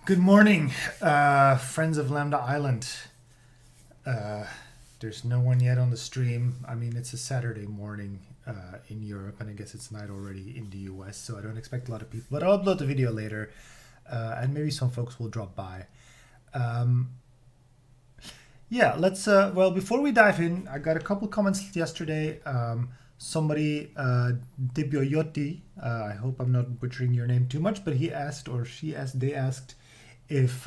Good morning, friends of Lambda Island. Uh, there's no one yet on the stream. I mean, it's a Saturday morning in Europe, and I guess it's night already in the US, so I don't expect a lot of people. But I'll upload the video later, and maybe some folks will drop by. Um, yeah, let's. Well, before we dive in, I got a couple comments yesterday. Somebody, Dibioyoti, I hope I'm not butchering your name too much, but he asked, or she asked, they asked, if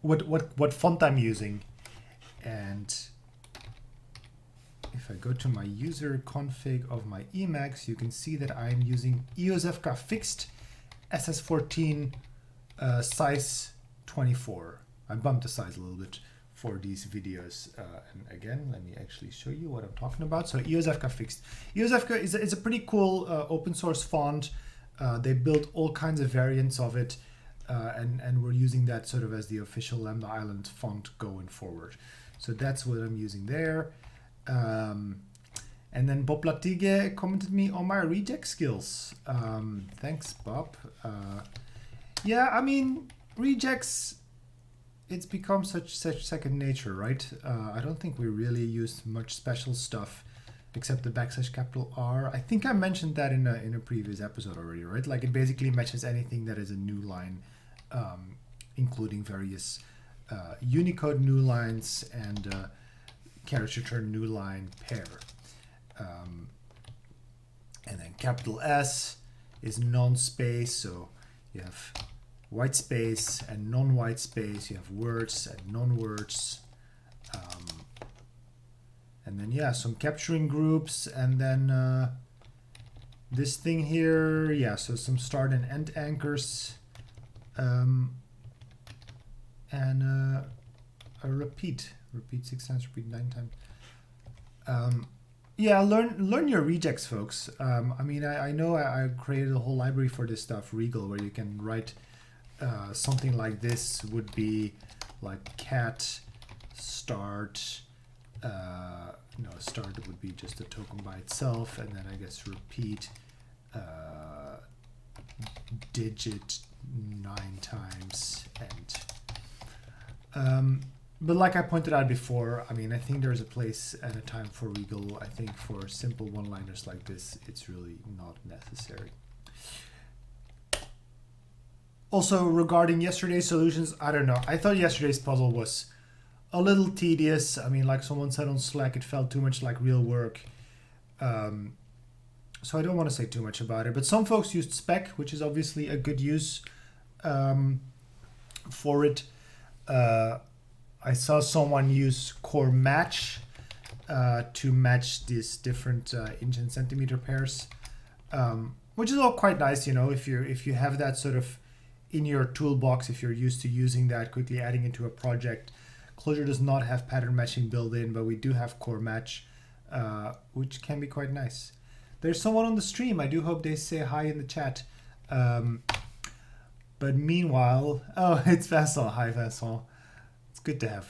what font I'm using, and if I go to my user config of my Emacs, you can see that I'm using EOSFK fixed SS14 size 24. I bumped the size a little bit for these videos, and again, let me actually show you what I'm talking about. So EOSFK fixed. EOSFK is a pretty cool open source font. They built all kinds of variants of it. And we're using that sort of as the official Lambda Island font going forward. So that's what I'm using there. And then Bob Latigue commented me on my reject skills. Thanks, Bob. Yeah, I mean, rejects, it's become such second nature, right? I don't think we really used much special stuff except the \R. I think I mentioned that in a previous episode already, right? Like it basically matches anything that is a new line, including various Unicode new lines and character return new line pair. And then capital S is non-space, so you have white space and non-white space, you have words and non-words. And then, yeah, some capturing groups, and then this thing here, yeah, so some start and end anchors, and a repeat 6 times, repeat 9 times. Yeah, learn your rejects, folks. I mean, I know I created a whole library for this stuff, Regal, where you can write something like this would be like cat start. No, start would be just a token by itself, and then I guess repeat digit 9 times, and but like I pointed out before, I mean, I think there's a place and a time for Regal. I think for simple one-liners like this, it's really not necessary. Also, regarding yesterday's solutions, I don't know. I thought yesterday's puzzle was a little tedious. I mean, like someone said on Slack, it felt too much like real work. So I don't want to say too much about it. But some folks used spec, which is obviously a good use for it. I saw someone use core match to match these different inch and centimeter pairs, which is all quite nice, you know, if you have that sort of in your toolbox, if you're used to using that, quickly adding into a project. Clojure does not have pattern matching built in, but we do have core match, which can be quite nice. There's someone on the stream. I do hope they say hi in the chat. But meanwhile, oh, it's Vincent. Hi, Vincent. It's good to have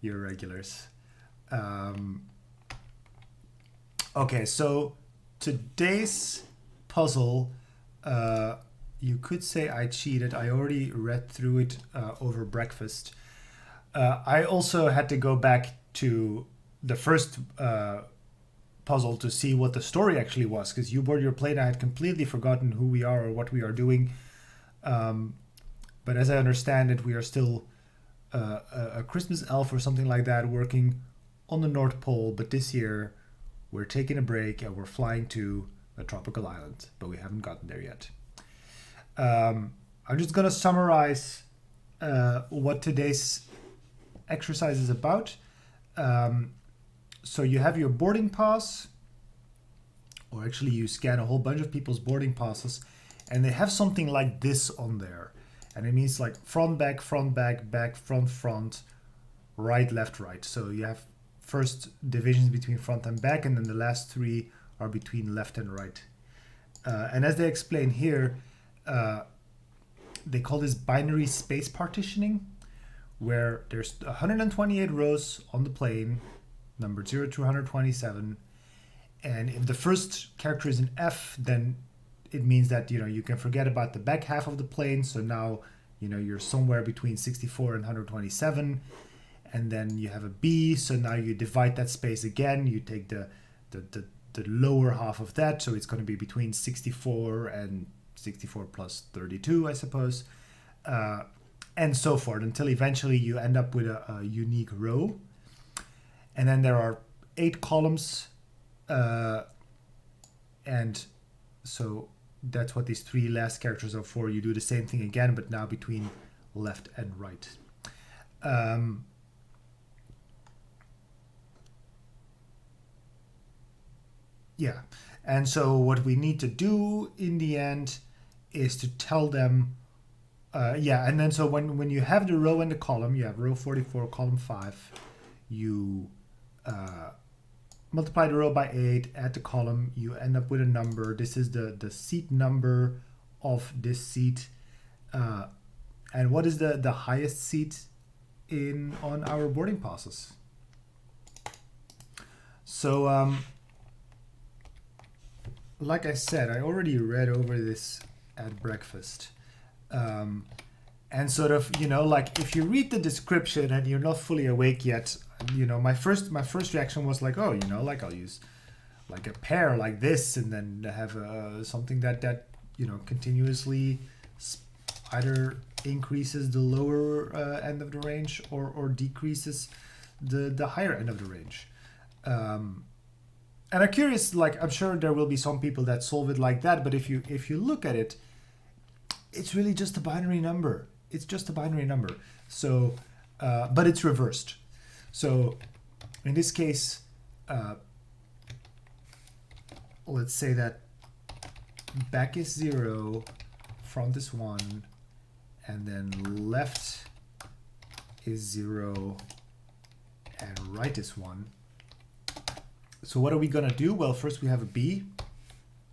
your regulars. Okay, so today's puzzle, you could say I cheated. I already read through it over breakfast. I also had to go back to the first puzzle to see what the story actually was, because you board your plane. I had completely forgotten who we are or what we are doing. But as I understand it, we are still a Christmas elf or something like that working on the North Pole. But this year we're taking a break and we're flying to a tropical island, but we haven't gotten there yet. I'm just going to summarize what today's exercise is about. So you have your boarding pass, or actually you scan a whole bunch of people's boarding passes, and they have something like this on there. And it means like front, back, back, front, right, left, right. So you have first divisions between front and back, and then the last 3 are between left and right. And as they explain here, they call this binary space partitioning, where there's 128 rows on the plane, numbered 0 to 127. And if the first character is an F, then it means that, you know, you can forget about the back half of the plane. So now you know, you're somewhere between 64 and 127, and then you have a B, so now you divide that space again, you take the lower half of that, so it's going to be between 64 and 64 plus 32, I suppose, and so forth, until eventually you end up with a unique row. And then there are 8 columns, and so that's what these 3 last characters are for. You do the same thing again, but now between left and right. Yeah, and so what we need to do in the end is to tell them, yeah, and then so when you have the row and the column, you have row 44, column 5, you multiply the row by 8, add the column, you end up with a number. This is the seat number of this seat. And what is the highest seat on our boarding passes? So, like I said, I already read over this at breakfast. And sort of, you know, like if you read the description and you're not fully awake yet, you know, my first reaction was like, oh, you know, like I'll use like a pair like this, and then have something that you know continuously either increases the lower end of the range or decreases the higher end of the range. And I'm curious, like I'm sure there will be some people that solve it like that, but if you look at it, it's really just a binary number. It's just a binary number. So, but it's reversed. So, in this case, let's say that back is 0, front is 1, and then left is 0, and right is 1. So what are we gonna do? Well, first we have a B,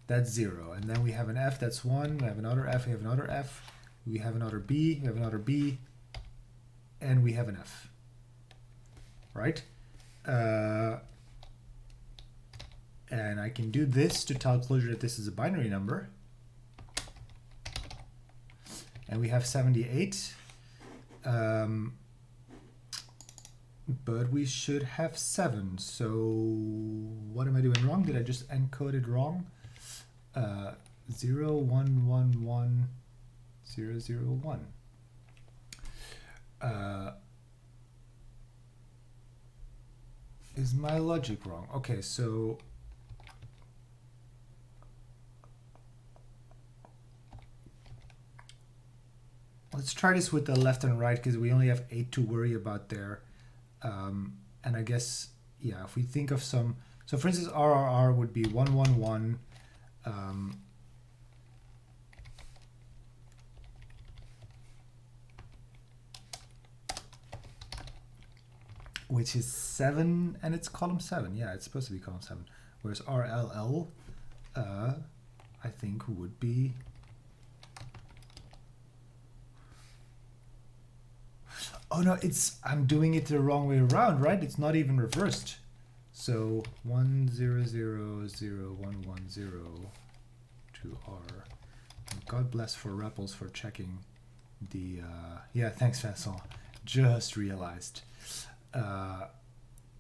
that's 0, and then we have an F, that's 1, we have another F, we have another F, we have another B, we have another B, and we have an F, right? And I can do this to tell Clojure that this is a binary number. And we have 78. But we should have 7. So what am I doing wrong? Did I just encode it wrong? 0, 1, 1, 1, 0, 0, 1. Is my logic wrong? Okay, so let's try this with the left and right, because we only have 8 to worry about there. And I guess, yeah, if we think of some, so for instance, RRR would be 1, 1, 1. Which is 7, and it's column 7. Yeah, it's supposed to be column 7. Whereas RLL, I think would be, oh no, I'm doing it the wrong way around, right? It's not even reversed. So 1, 0, 0, 0, 1, 1, 0 to R. And God bless for Rapples for checking the, yeah, thanks Vincent. Just realized.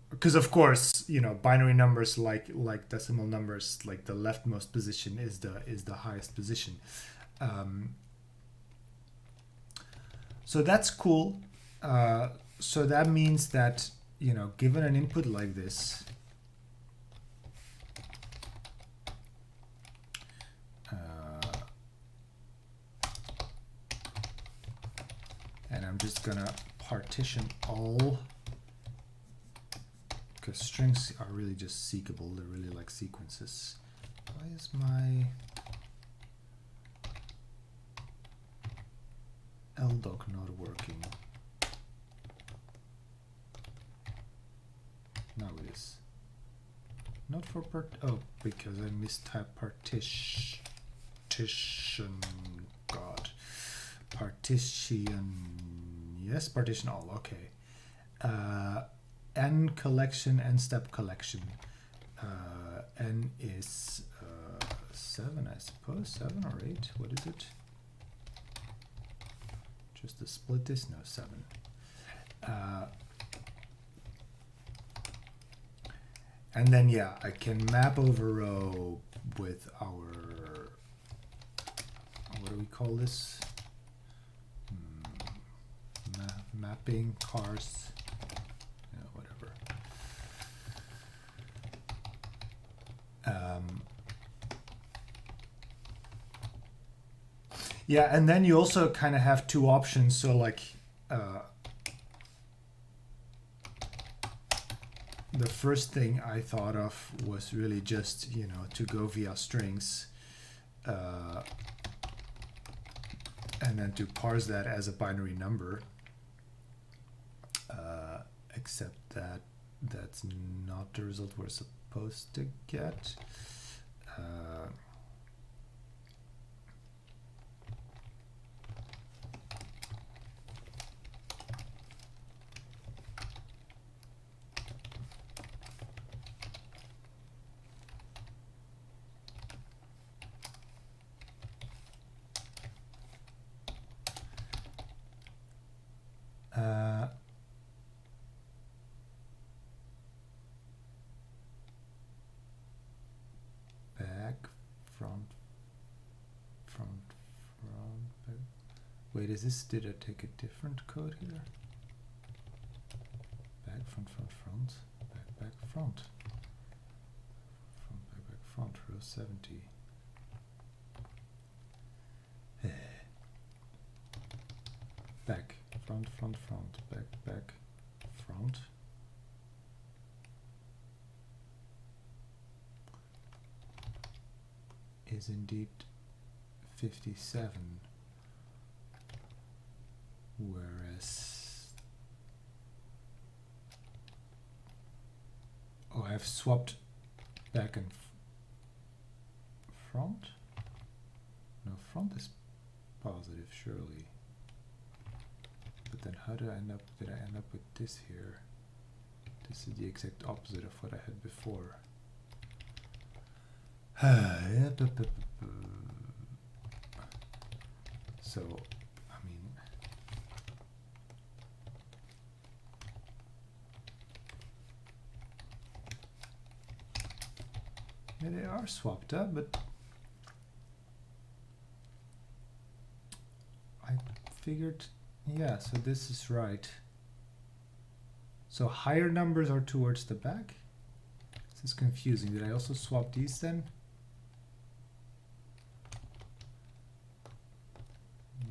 Because of course, you know, binary numbers like decimal numbers, like the leftmost position is the highest position. So that's cool. So that means that, you know, given an input like this, and I'm just gonna partition all, because strings are really just seekable. They're really like sequences. Why is my LDoc not working? Now it is. Not for oh, because I mistyped partition. God. Partition. Yes, partition all. Okay. N collection and step collection. N is 7, I suppose. 7 or 8. What is it? just to split this, no, 7. And then, yeah, I can map over row with our, what do we call this? Mapping, cars, whatever. Yeah, and then you also kind of have two options. So like the first thing I thought of was really just, to go via strings and then to parse that as a binary number, except that that's not the result we're supposed to get. Back, front, back. Wait, did I take a different code here? Back, front, back, front. Front, back, front, row 70. Back, front, back, front. Is indeed 57, whereas I've swapped back and front. No, front is positive, surely. But then how did I end up with this here? This is the exact opposite of what I had before. So, I mean, yeah, they are swapped up, but I figured, yeah, so this is right. So higher numbers are towards the back. This is confusing. Did I also swap these then?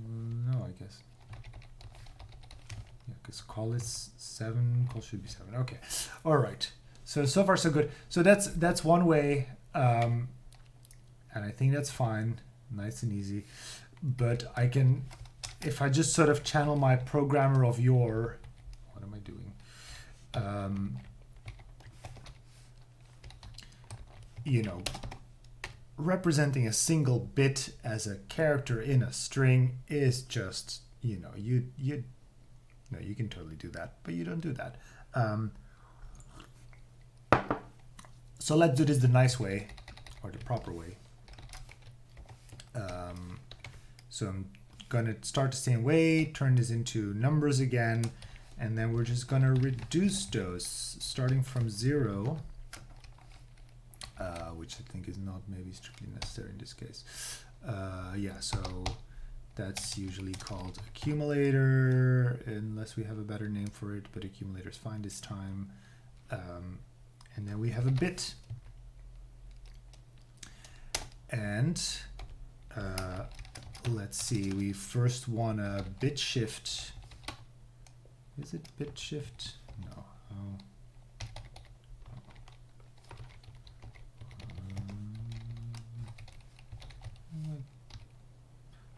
No, I guess. Yeah, because call is 7, call should be 7. Okay, all right. So far so good. So that's one way, and I think that's fine, nice and easy. But I can, if I just sort of channel my programmer of yore, what am I doing? Representing a single bit as a character in a string is just, you can totally do that, but you don't do that. So let's do this the nice way, or the proper way. So I'm gonna start the same way, turn this into numbers again, and then we're just gonna reduce those starting from 0. Which I think is not maybe strictly necessary in this case. Yeah, so that's usually called accumulator, unless we have a better name for it, but accumulator is fine this time. And then we have a bit. And let's see, we first want a bit shift. Is it bit shift? No.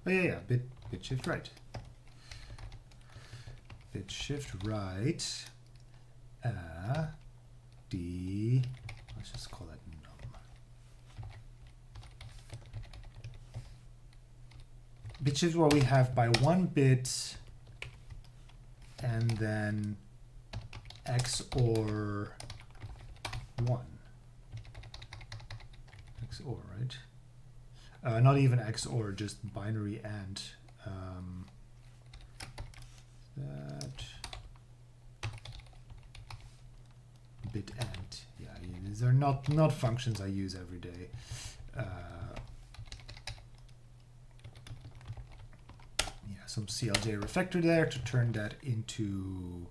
Oh yeah, bit shift right. Bit shift right. Let's just call that num. Bit shift where we have by 1 bit, and then XOR 1. XOR, right? Not even XOR, just binary and. that. Bit end. Yeah, these are not functions I use every day. Yeah, some CLJ refactor there to turn that into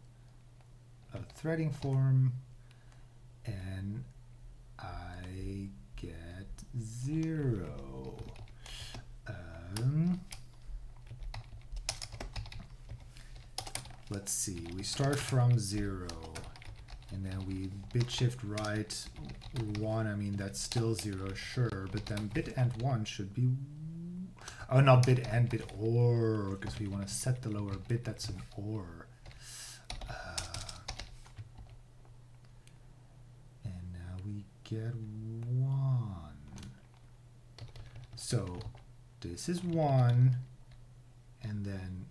a threading form, and I get 0. Let's see, we start from 0, and then we bit shift right 1. I mean, that's still 0, sure, but then bit end 1 should be, oh, not bit end, bit or, because we want to set the lower bit. That's an or. And now we get 1. So this is 1, and then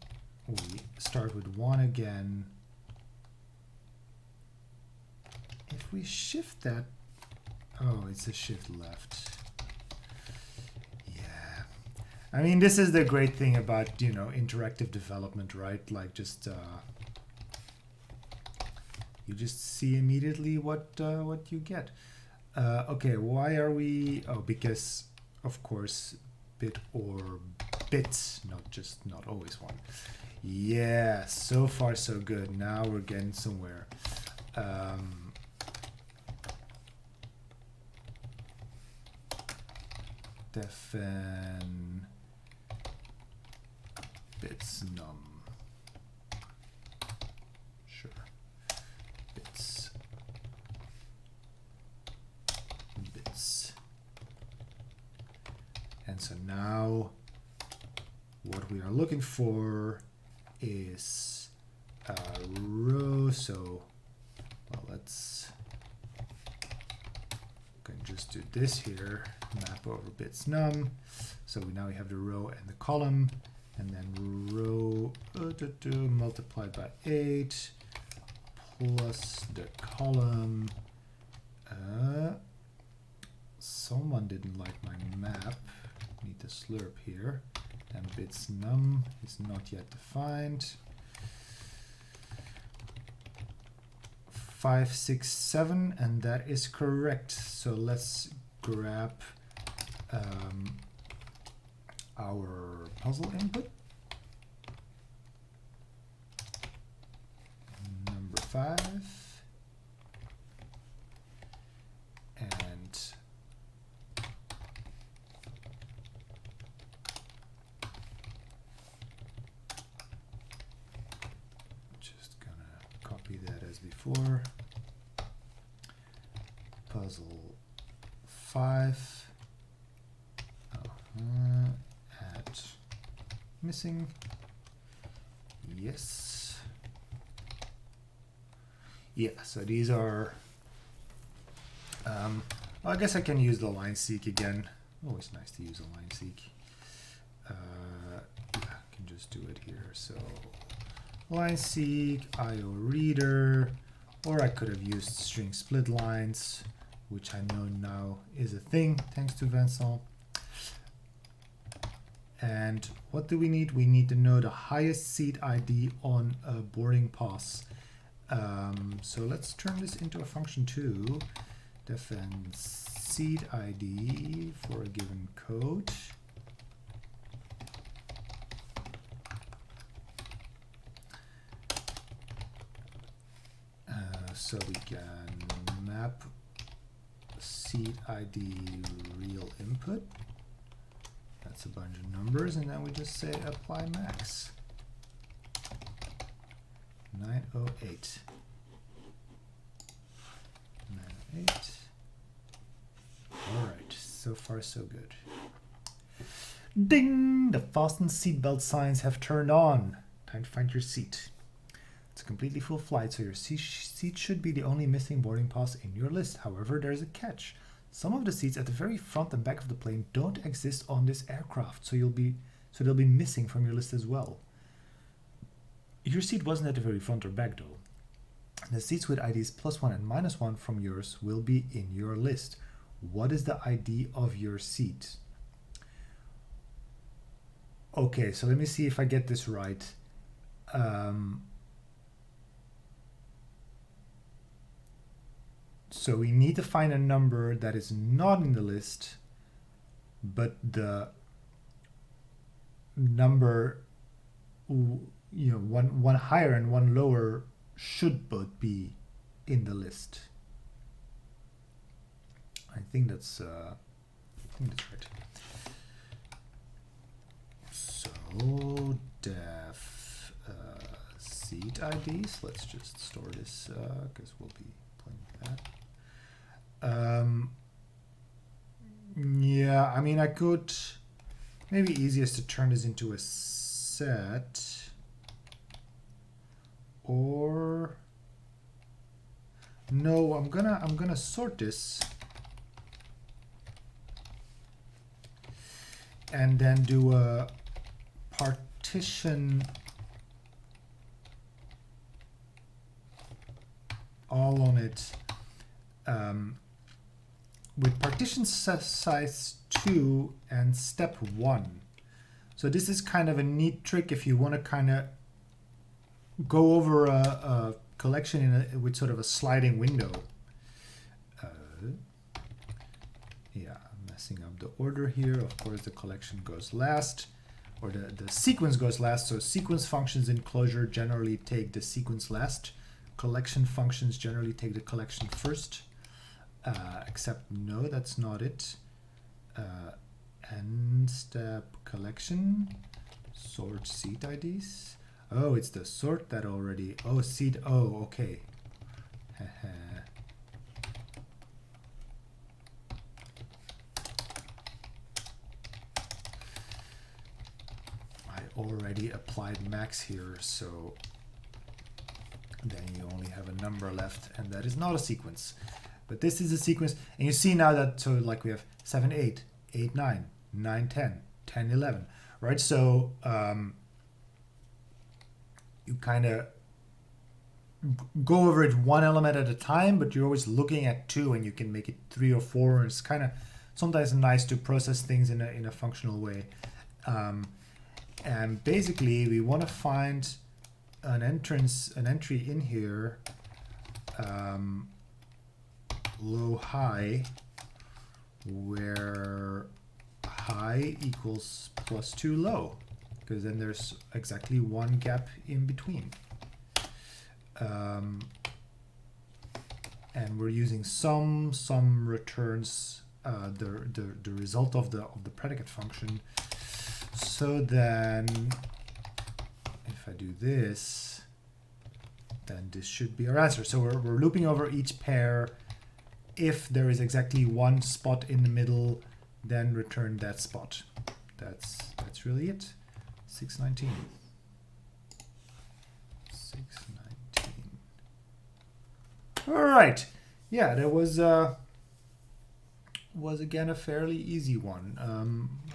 we start with 1 again. If we shift that, oh, it's a shift left. Yeah. I mean, this is the great thing about, you know, interactive development, right? Like just you just see immediately what you get. Okay, why are we? Oh, because of course bit or bits, not always 1. Yeah, so far so good. Now we're getting somewhere. Defn bits num. Sure. Bits. And so now what we are looking for is a row. So, well, let's can just do this here, map over bits num. So now we have the row and the column, and then row multiplied by 8 plus the column. Someone didn't like my map. Need to slurp here. And bits num is not yet defined. 5, 6, 7, and that is correct. So let's grab our puzzle input. Number 5. And just gonna copy that as before. Puzzle 5. At missing. Yes. Yeah, so these are well, I guess I can use the line seek again. Always nice to use a line seek. Yeah, I can just do it here. So line seek, IO reader, or I could have used string split lines, which I know now is a thing thanks to Vincent. And what do we need? We need to know the highest seed ID on a boarding pass. So let's turn this into a function too. Define seed ID for a given code. So we can map seed ID real input. That's a bunch of numbers, and then we just say apply max. 908. 908. All right, so far so good. Ding! The fasten seatbelt signs have turned on. Time to find your seat. It's a completely full flight, so your seat should be the only missing boarding pass in your list. However, there's a catch. Some of the seats at the very front and back of the plane don't exist on this aircraft, so they'll be missing from your list as well. Your seat wasn't at the very front or back though. The seats with IDs +1 and -1 from yours will be in your list. What is the ID of your seat? Okay, so let me see if I get this right. So we need to find a number that is not in the list, but the number, one higher and one lower should both be in the list. I think that's right. So def seed IDs. Let's just store this because we'll be playing with that. Yeah, I mean, I could maybe easiest to turn this into a set, or no, I'm gonna sort this and then do a partition all on it with partition size 2 and step 1. So this is kind of a neat trick if you want to kind of go over a collection with sort of a sliding window. Yeah, I'm messing up the order here. Of course, the collection goes last, or the sequence goes last. So sequence functions in Clojure generally take the sequence last. Collection functions generally take the collection first. Except no, that's not it. End step collection, sort seed IDs. Oh, it's the sort that already, oh, seed, oh, okay. I already applied max here, so then you only have a number left, and that is not a sequence. But this is a sequence, and you see now that, so like we have 7, 8, 8, 9, 9, 10, 10, 11, right? So you kind of go over it one element at a time, but you're always looking at 2, and you can make it 3 or 4. And it's kind of sometimes nice to process things in a functional way. And basically, we want to find an entry in here, low high, where high equals +2 low, because then there's exactly one gap in between. And we're using sum returns the result of the predicate function. So then if I do this, then this should be our answer. So we're looping over each pair. If there is exactly one spot in the middle, then return that spot. That's really it. 619. 619. All right. Yeah, that was again a fairly easy one.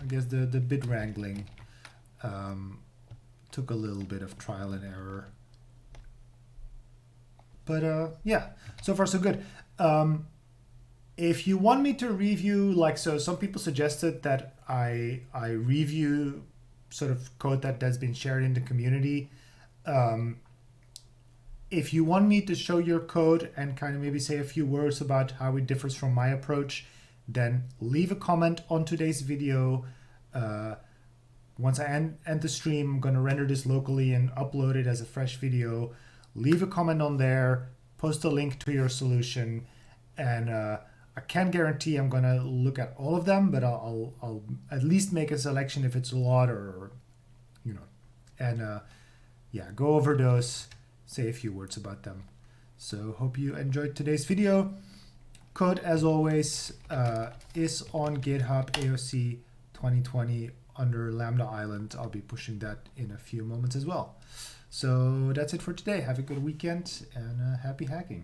I guess the bit wrangling took a little bit of trial and error. But yeah, so far so good. If you want me to review, like, so some people suggested that I review sort of code that's been shared in the community. If you want me to show your code and kind of maybe say a few words about how it differs from my approach, then leave a comment on today's video. Once I end the stream, I'm going to render this locally and upload it as a fresh video. Leave a comment on there, post a link to your solution, and I can't guarantee I'm going to look at all of them, but I'll at least make a selection if it's a lot, or and yeah, go over those, say a few words about them. So hope you enjoyed today's video. Code, as always, is on GitHub AOC 2020 under Lambda Island. I'll be pushing that in a few moments as well. So that's it for today. Have a good weekend and happy hacking.